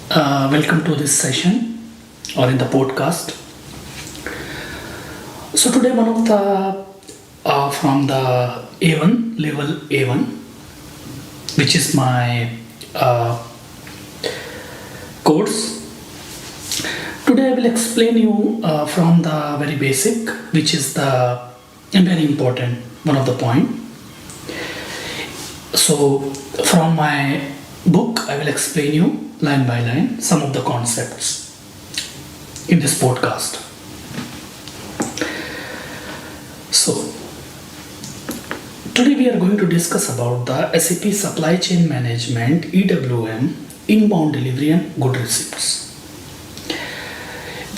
Welcome to this session or in the podcast. So today one of the from the A1 level A1, which is my course. Today I will explain you from the very basic, which is the very important one of the point. So from my book I will explain you line by line some of the concepts in this podcast. So today we are going to discuss about the SAP Supply Chain Management EWM inbound delivery and good receipts.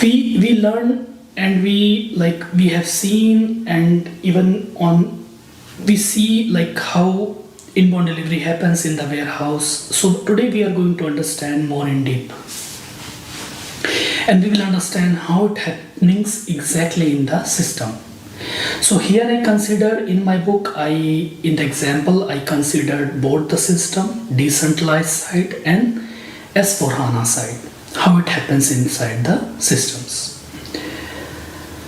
We learn and we have seen, and even on we see like how inbound delivery happens in the warehouse. So today we are going to understand more in deep, and we will understand how it happens exactly in the system. So here I considered in my book, in the example I considered both the system, decentralized side and S4HANA side, how it happens inside the systems.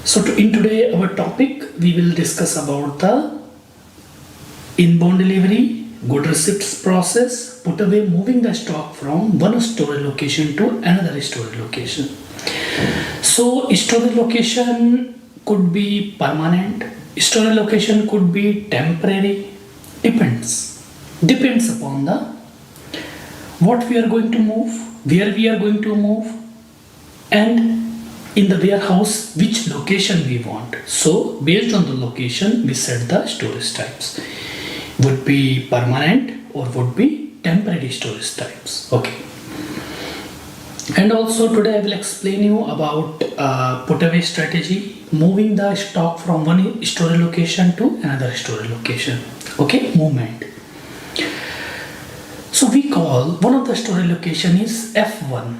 So in today our topic we will discuss about the inbound delivery, good receipts process, put away, moving the stock from one storage location to another storage location. So storage location could be permanent, storage location could be temporary, depends upon the what we are going to move, where we are going to move, and in the warehouse which location we want. So based on the location we set the storage types, would be permanent or would be temporary storage types. Okay. And also today I will explain you about put away strategy, moving the stock from one storage location to another storage location. Okay, movement. So we call one of the storage location is F1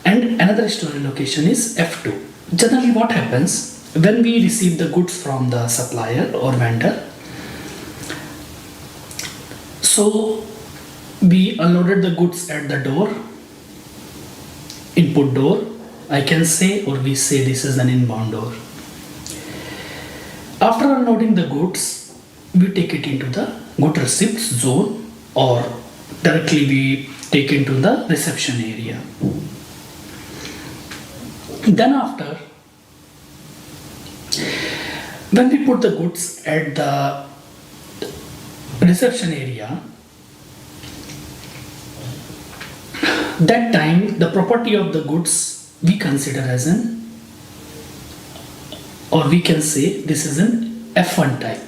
and another storage location is F2. Generally what happens when we receive the goods from the supplier or vendor, so we unloaded the goods at the door, input door, I can say, or we say this is an inbound door. After unloading the goods, we take it into the good receipts zone, or directly we take into the reception area. Then after, when we put the goods at the reception area, that time the property of the goods we consider as an, or we can say this is an F1 type.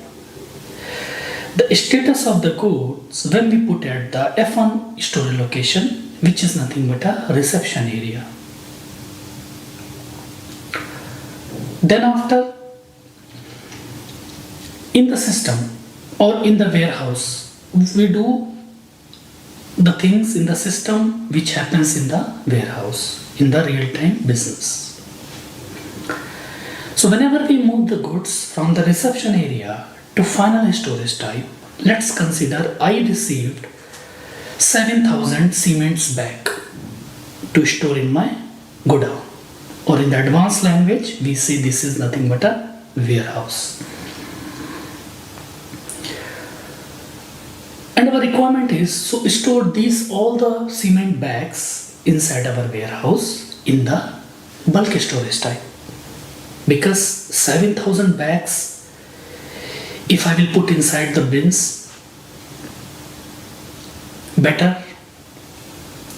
The status of the goods when we put at the F1 storage location, which is nothing but a reception area. Then after, in the system or in the warehouse, we do the things in the system which happens in the warehouse, in the real-time business. So whenever we move the goods from the reception area to final storage type, let's consider I received 7,000 cements bag to store in my godown, or in the advanced language we say this is nothing but a warehouse. And our requirement is so store these all the cement bags inside our warehouse in the bulk storage type, because 7,000 bags if I will put inside the bins, better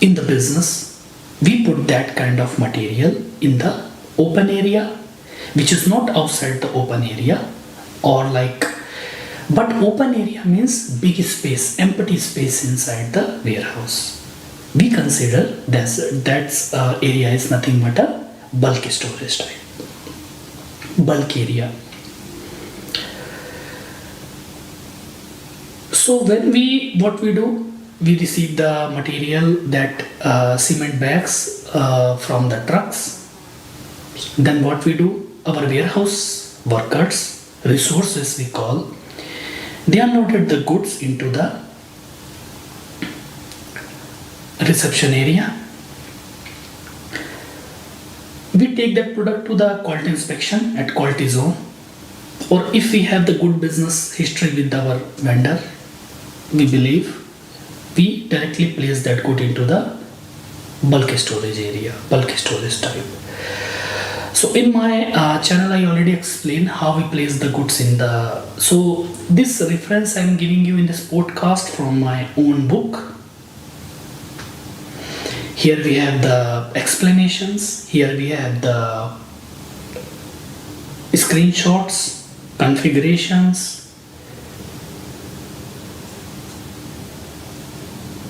in the business we put that kind of material in the open area, which is not outside the open area, or but open area means big space, empty space inside the warehouse. We consider that area is nothing but a bulk storage type, bulk area. So when what we do, we receive the material, that cement bags from the trucks. Then what we do, our warehouse workers, resources we call, they unloaded the goods into the reception area. We take that product to the quality inspection at quality zone, or if we have the good business history with our vendor, we believe we directly place that good into the bulk storage area, bulk storage type. So in my channel I already explained how we place the goods in the, so this reference I am giving you in this podcast from my own book. Here we have the explanations, here we have the screenshots, configurations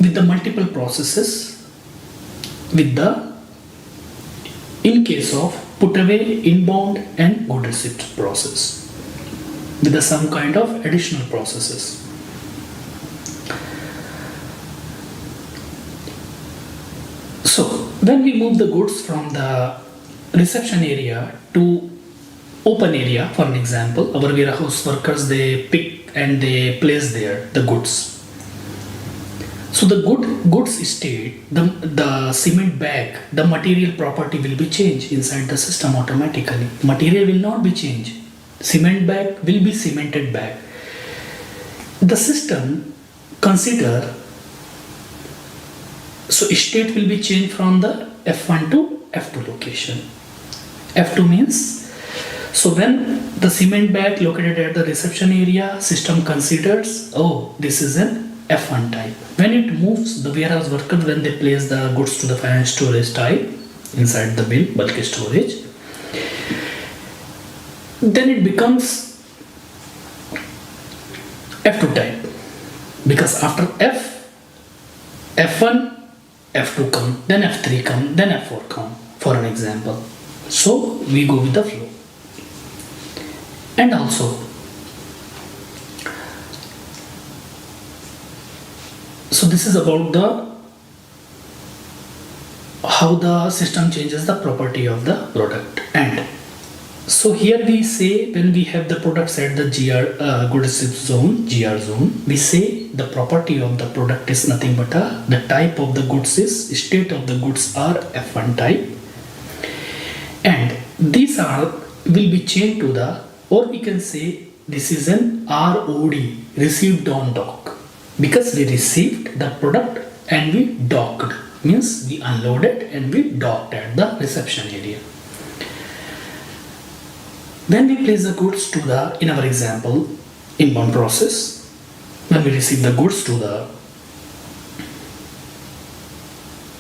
with the multiple processes, with the, in case of put away, inbound and good receipt process, with the some kind of additional processes. So when we move the goods from the reception area to open area, for an example, our warehouse workers, they pick and they place there the goods. So the goods state, the cement bag, the material property will be changed inside the system automatically. Material will not be changed. Cement bag will be cemented bag. The system consider, so state will be changed from the F1 to F2 location. F2 means, so when the cement bag located at the reception area, system considers, oh, this is an F1 type. When it moves, the warehouse workers, when they place the goods to the final storage type inside the bin, bulk storage, then it becomes F2 type. Because after F1, F2 come, then F3 come, then F4 come, for an example. So we go with the flow. And also, so this is about the how the system changes the property of the product. And so here we say, when we have the products at the good receipt zone, GR zone, we say the property of the product is nothing but the type of the goods is, state of the goods are F1 type, and these are will be changed to the, or we can say this is an ROD, received on dock, because we received the product and we docked, means we unloaded and we docked at the reception area. When we place the goods to the, in our example, inbound process, when we receive the goods to the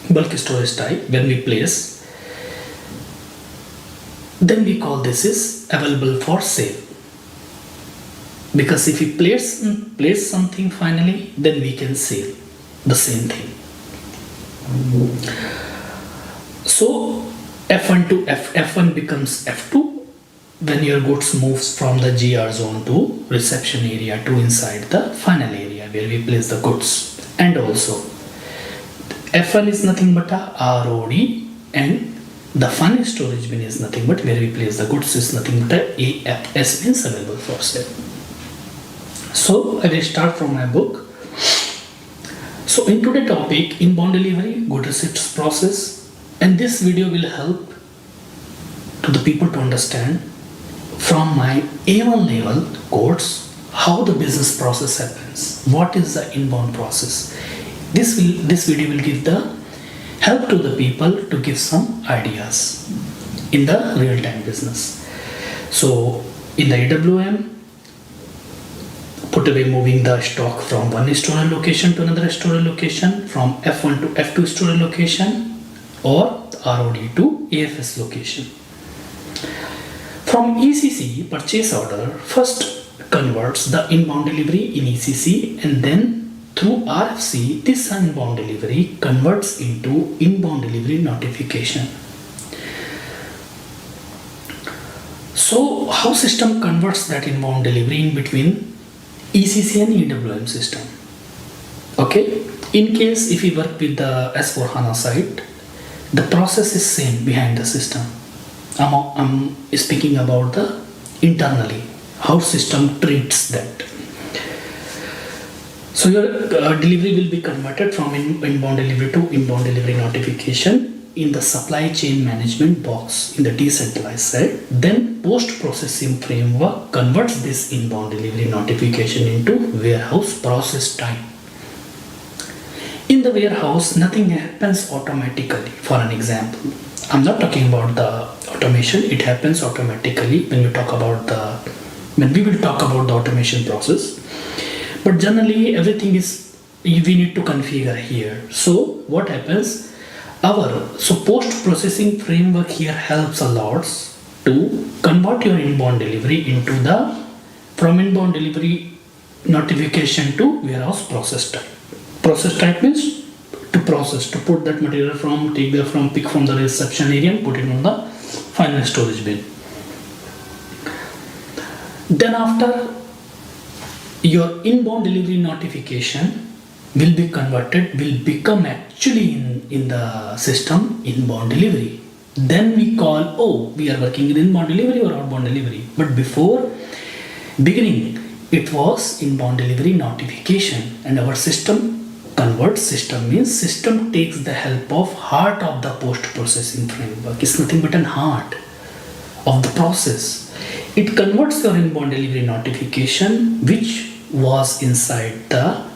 bulk storage type, when we place, then we call this is available for sale. Because if we place something finally, then we can sell the same thing. So F1 to F1 becomes F2 when your goods moves from the GR zone to reception area to inside the final area where we place the goods. And also F1 is nothing but a ROD, and the final storage bin is nothing but where we place the goods is nothing but a AFS, means available for sale. So I will start from my book. So in today's topic, inbound delivery, good receipts process, and this video will help to the people to understand from my A1 level course how the business process happens, what is the inbound process. This video will give the help to the people to give some ideas in the real-time business. So in the EWM, put away, moving the stock from one storage location to another storage location, from F1 to F2 storage location, or ROD to AFS location. From ECC, purchase order first converts the inbound delivery in ECC, and then through RFC, this inbound delivery converts into inbound delivery notification. So how system converts that inbound delivery in between ECC and EWM system? Okay, in case if we work with the S4HANA site, the process is same behind the system. I'm speaking about the internally, how system treats that. So your delivery will be converted from inbound delivery to inbound delivery notification, in the supply chain management box in the decentralized side, then post-processing framework converts this inbound delivery notification into warehouse process type. In the warehouse, nothing happens automatically. For an example, I'm not talking about the automation. It happens automatically when we will talk about the automation process. But generally, everything is we need to configure here. So what happens? Post-processing framework here helps a lot to convert your inbound delivery from inbound delivery notification to warehouse process type. Process type means to put that material pick from the reception area and put it on the final storage bin. Then after, your inbound delivery notification will become actually in the system inbound delivery. Then we call, we are working in inbound delivery or outbound delivery. But before beginning, it was inbound delivery notification, and our system means system takes the help of heart of the post-processing framework. It's nothing but an heart of the process. It converts your inbound delivery notification, which was inside the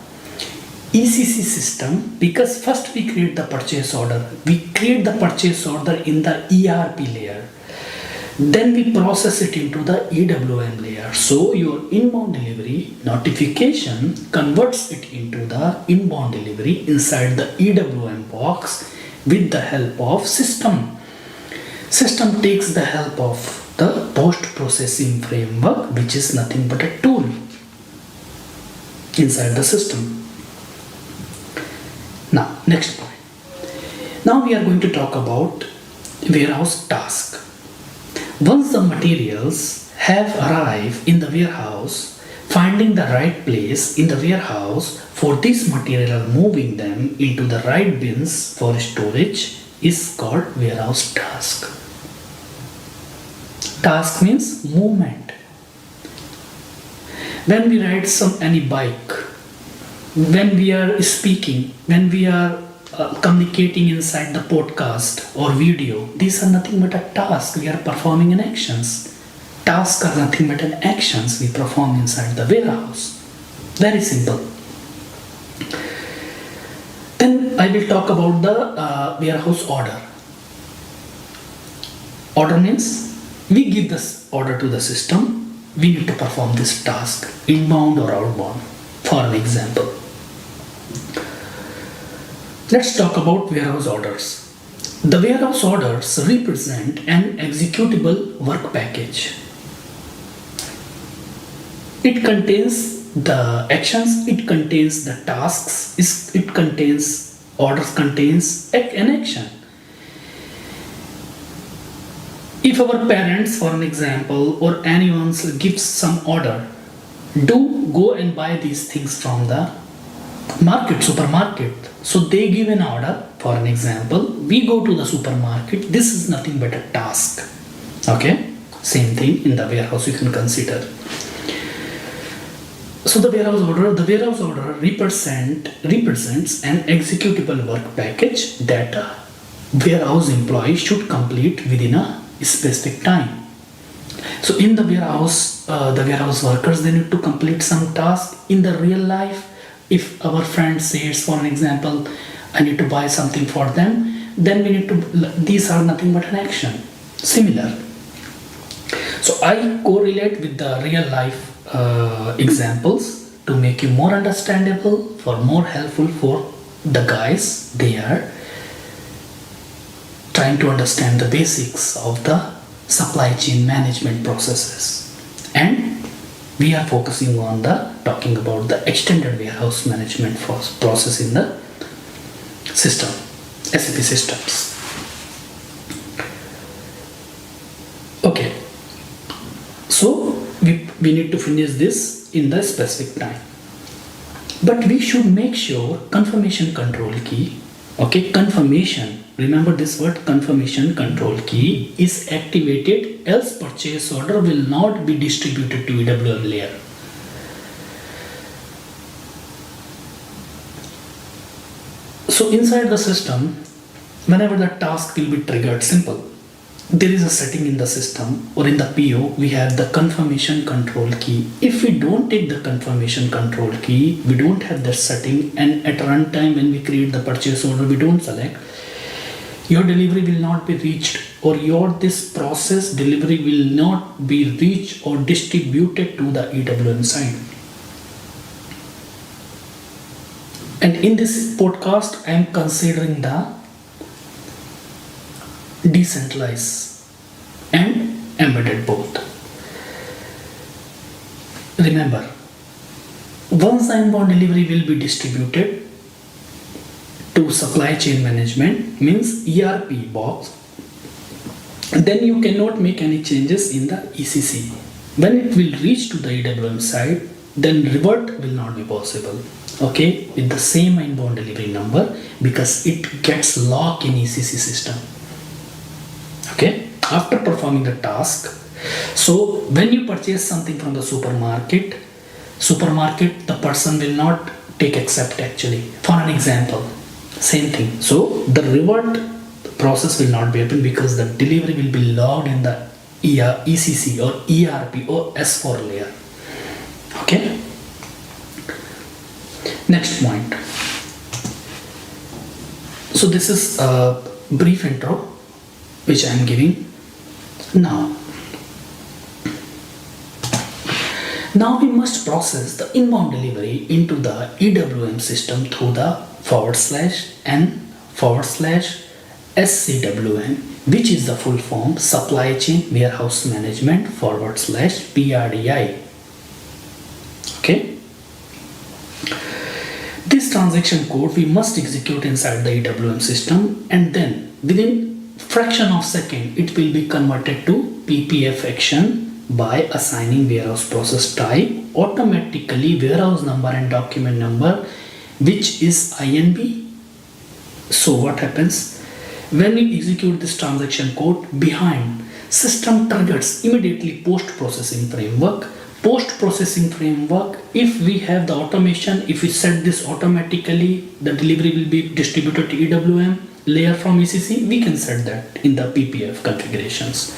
ECC system, because first we create the purchase order. We create the purchase order in the ERP layer. Then we process it into the EWM layer. So your inbound delivery notification converts it into the inbound delivery inside the EWM box with the help of system. System takes the help of the post-processing framework, which is nothing but a tool inside the system. Now, next point. Now we are going to talk about warehouse task. Once the materials have arrived in the warehouse, finding the right place in the warehouse for this material, moving them into the right bins for storage is called warehouse task. Task means movement. When we ride any bike, when we are speaking, when we are communicating inside the podcast or video, these are nothing but a task. We are performing an actions. Tasks are nothing but an actions we perform inside the warehouse. Very simple. Then I will talk about the warehouse order. Order means we give this order to the system. We need to perform this task, inbound or outbound. For an example, let's talk about warehouse orders. The warehouse orders represent an executable work package. It contains the actions, it contains the tasks, orders contains an action. If our parents, for an example, or anyone gives some order, do go and buy these things from the supermarket. So they give an order, for an example, we go to the supermarket. This is nothing but a task. Okay, same thing in the warehouse you can consider. So the warehouse order represents an executable work package that a warehouse employee should complete within a specific time. So in the warehouse workers, they need to complete some task. In the real life, if our friend says, for an example, I need to buy something for them, then these are nothing but an action. Similar. So I correlate with the real life examples to make you more understandable, for more helpful for the guys. They are trying to understand the basics of the supply chain management processes, and we are focusing on talking about the extended warehouse management process in the system, SAP systems. Okay, so we need to finish this in the specific time, but we should make sure confirmation control key, confirmation, remember this word, confirmation control key is activated, else purchase order will not be distributed to EWM layer. So inside the system, whenever the task will be triggered, simple. There is a setting in the system or in the PO, we have the confirmation control key. If we don't take the confirmation control key, we don't have that setting, and at runtime when we create the purchase order, we don't select, your delivery will not be reached, or your this process delivery will not be reached or distributed to the EWM side. And in this podcast, I am considering the decentralized and embedded both. Remember, once the inbound delivery will be distributed to supply chain management, means ERP box, then you cannot make any changes in the ECC. When it will reach to the EWM side, then revert will not be possible. Okay, with the same inbound delivery number, because it gets locked in ECC system. Okay, after performing the task, so when you purchase something from the supermarket, the person will not take accept actually. For an example, same thing. So the revert process will not be happen because the delivery will be logged in the ECC or ERP or S4 layer. Okay. Next point. So this is a brief intro which I am giving. Now we must process the inbound delivery into the EWM system through the /N/SCWM, which is the full form Supply Chain Warehouse Management /PRDI. Okay. This transaction code we must execute inside the EWM system, and then within fraction of second it will be converted to PPF action by assigning warehouse process type, automatically warehouse number and document number, which is INB. So what happens when we execute this transaction code, behind system triggers immediately post-processing framework. Post-processing framework, if we have the automation, if we set this automatically, the delivery will be distributed to EWM layer from ECC, we can set that in the PPF configurations.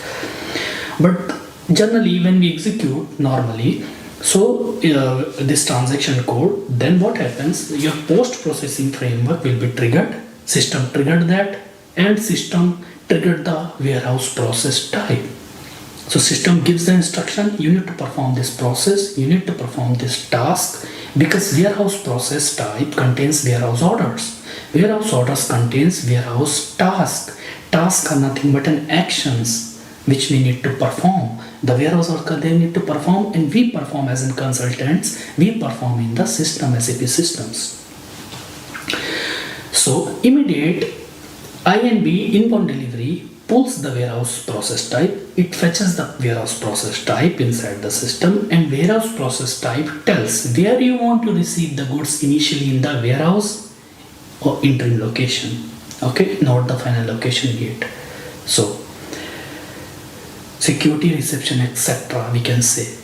But generally when we execute normally, so this transaction code, then what happens, your post-processing framework will be triggered, system triggered that, and system triggered the warehouse process type. So system gives the instruction, you need to perform this process, you need to perform this task, because warehouse process type contains warehouse orders. Warehouse orders contains warehouse task. Tasks are nothing but an actions which we need to perform. The warehouse worker they need to perform, and we perform as in consultants, we perform in the system, SAP systems. So immediate INB inbound delivery pulls the warehouse process type, it fetches the warehouse process type inside the system, and warehouse process type tells where you want to receive the goods initially in the warehouse or interim location. Okay, not the final location yet. So security, reception, etc. we can say.